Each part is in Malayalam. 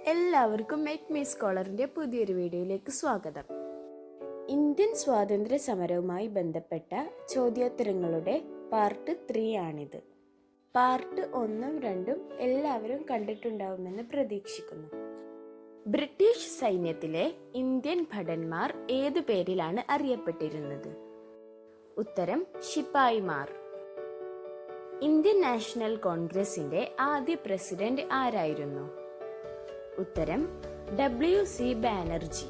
എല്ലാവർക്കും മേക്ക് മീ സ്കോളറിൻ്റെ പുതിയൊരു വീഡിയോയിലേക്ക് സ്വാഗതം. ഇന്ത്യൻ സ്വാതന്ത്ര്യ സമരവുമായി ബന്ധപ്പെട്ട ചോദ്യോത്തരങ്ങളുടെ പാർട്ട് 3 ആണിത്. പാർട്ട് 1ഉം 2ഉം എല്ലാവരും കണ്ടിട്ടുണ്ടാവുമെന്ന് പ്രതീക്ഷിക്കുന്നു. ബ്രിട്ടീഷ് സൈന്യത്തിലെ ഇന്ത്യൻ ഭടന്മാർ ഏതു പേരിലാണ് അറിയപ്പെട്ടിരുന്നത്? ഉത്തരം ശിപ്പായിമാർ. ഇന്ത്യൻ നാഷണൽ കോൺഗ്രസിന്റെ ആദ്യ പ്രസിഡന്റ് ആരായിരുന്നു? ഉത്തരം WC ബാനർജി.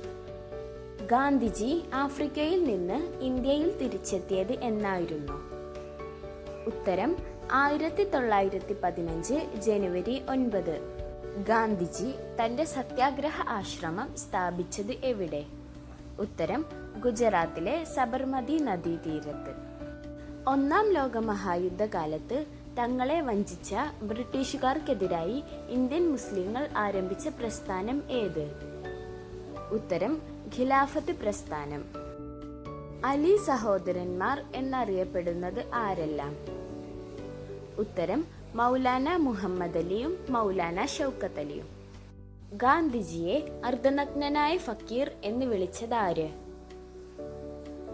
ഗാന്ധിജി ആഫ്രിക്കയിൽ നിന്ന് ഇന്ത്യയിൽ തിരിച്ചെത്തിയത് എന്നായിരുന്നു? ഉത്തരം 1915 ജനുവരി 9. ഗാന്ധിജി തന്റെ സത്യാഗ്രഹ ആശ്രമം സ്ഥാപിച്ചത് എവിടെ? ഉത്തരം ഗുജറാത്തിലെ സബർമതി നദീതീരത്ത്. ഒന്നാം ലോക മഹായുദ്ധകാലത്ത് തങ്ങളെ വഞ്ചിച്ച ബ്രിട്ടീഷുകാർക്കെതിരായി ഇന്ത്യൻ മുസ്ലിങ്ങൾ ആരംഭിച്ച പ്രസ്ഥാനം ഏത്? ഉത്തരം ഖിലാഫത്ത് പ്രസ്ഥാനം. അലി സഹോദരന്മാർ എന്നറിയപ്പെടുന്നത് ആരെല്ലാം? ഉത്തരം മൗലാന മുഹമ്മദ് അലിയും മൗലാന ഷൗക്കത്ത് അലിയും. ഗാന്ധിജിയെ അർദ്ധനഗ്നനായ ഫക്കീർ എന്ന് വിളിച്ചതാര്?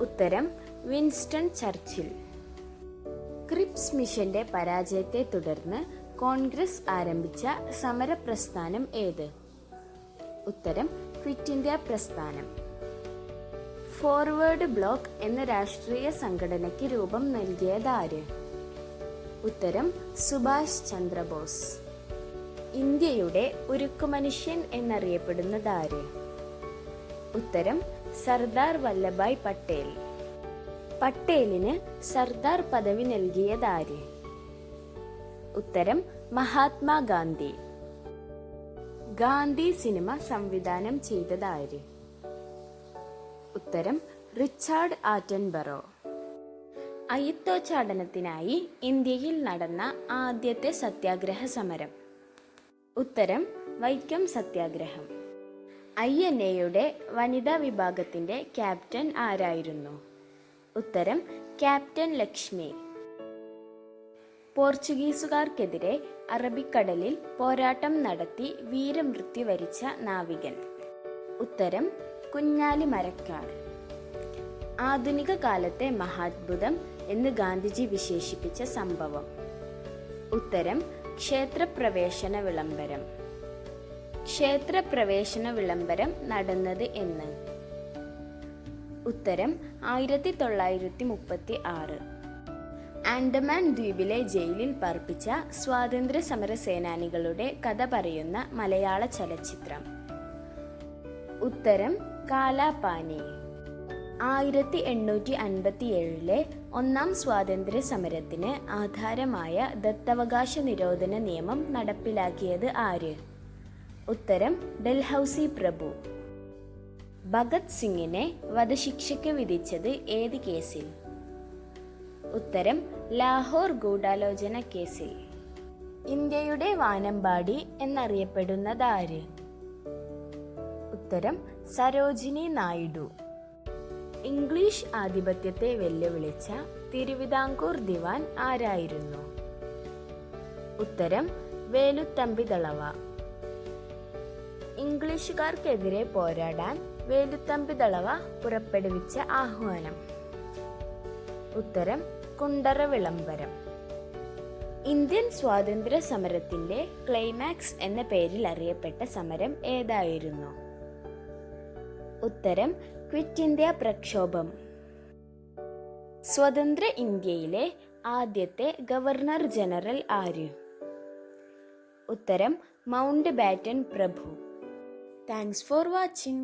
ഉത്തരം വിൻസ്റ്റൺ ചർച്ചിൽ. ക്രിപ്സ് മിഷന്റെ പരാജയത്തെ തുടർന്ന് കോൺഗ്രസ് ആരംഭിച്ച സമരപ്രസ്ഥാനം ഏത്? ഉത്തരം ക്വിറ്റ് ഇന്ത്യ പ്രസ്ഥാനം. ഫോർവേഡ് ബ്ലോക്ക് എന്ന രാഷ്ട്രീയ സംഘടനയ്ക്ക് രൂപം നൽകിയതാര്? ഉത്തരം സുഭാഷ് ചന്ദ്രബോസ്. ഇന്ത്യയുടെ ഉരുക്കുമനുഷ്യൻ എന്നറിയപ്പെടുന്നതാര്? ഉത്തരം സർദാർ വല്ലഭായ് പട്ടേൽ. പട്ടേലിന് സർദാർ പദവി നൽകിയതാര്? ഉത്തരം മഹാത്മാഗാന്ധി. ഗാന്ധി സിനിമ സംവിധാനം ചെയ്തതാര്? ഉത്തരം റിച്ചാർഡ് ആറ്റൻബറോ. അയിത്തോച്ചാടനത്തിനായി ഇന്ത്യയിൽ നടന്ന ആദ്യത്തെ സത്യാഗ്രഹ സമരം? ഉത്തരം വൈക്കം സത്യാഗ്രഹം. INA-യുടെ വനിതാ വിഭാഗത്തിന്റെ ക്യാപ്റ്റൻ ആരായിരുന്നു? ഉത്തരം ക്യാപ്റ്റൻ ലക്ഷ്മി. പോർച്ചുഗീസുകാർക്കെതിരെ അറബിക്കടലിൽ പോരാട്ടം നടത്തി വീരമൃത്യു വരിച്ച നാവികൻ? ഉത്തരം കുഞ്ഞാലി മരക്കാർ. ആധുനിക കാലത്തെ മഹാത്ഭുതം എന്ന് ഗാന്ധിജി വിശേഷിപ്പിച്ച സംഭവം? ഉത്തരം ക്ഷേത്രപ്രവേശന വിളംബരം. ക്ഷേത്രപ്രവേശന വിളംബരം നടന്നത് എന്ന്? ഉത്തരം 1936. ആൻഡമാൻ ദ്വീപിലെ ജയിലിൽ പാർപ്പിച്ച സ്വാതന്ത്ര്യ സമര സേനാനികളുടെ കഥ പറയുന്ന മലയാള ചലച്ചിത്രം? ഉത്തരം കാലാപാനി. 1857 ഒന്നാം സ്വാതന്ത്ര്യ സമരത്തിന് ആധാരമായ ദത്തവകാശ നിരോധന നിയമം നടപ്പിലാക്കിയത് ആര്? ഉത്തരം ഡൽഹൌസി പ്രഭു. ഭഗത് സിംഗിനെ വധശിക്ഷയ്ക്ക് വിധിച്ചത് ഏത് കേസിൽ? ഉത്തരം ലാഹോർ ഗൂഢാലോചന കേസിൽ. ഇന്ത്യയുടെ വാനമ്പാടി എന്നറിയപ്പെടുന്നതാര്? ഉത്തരം സരോജിനി നായിഡു. ഇംഗ്ലീഷ് ആധിപത്യത്തെ വെല്ലുവിളിച്ച തിരുവിതാംകൂർ ദിവാൻ ആരായിരുന്നു? ഉത്തരം വേലുത്തമ്പി ദളവ. ഇംഗ്ലീഷുകാർക്കെതിരെ പോരാടാൻ വേലുത്തമ്പി ദളവ പുറപ്പെടുവിച്ച ആഹ്വാനം? ഉത്തരം കുണ്ടറ വിളംബരം. ഇന്ത്യൻ സ്വാതന്ത്ര്യ സമരത്തിന്റെ ക്ലൈമാക്സ് എന്ന പേരിൽ അറിയപ്പെട്ട സമരം ഏതായിരുന്നു? ഉത്തരം ക്വിറ്റ് ഇന്ത്യ പ്രക്ഷോഭം. സ്വതന്ത്ര ഇന്ത്യയിലെ ആദ്യത്തെ ഗവർണർ ജനറൽ ആര്? ഉത്തരം mount batten Prabhu. Thanks for watching.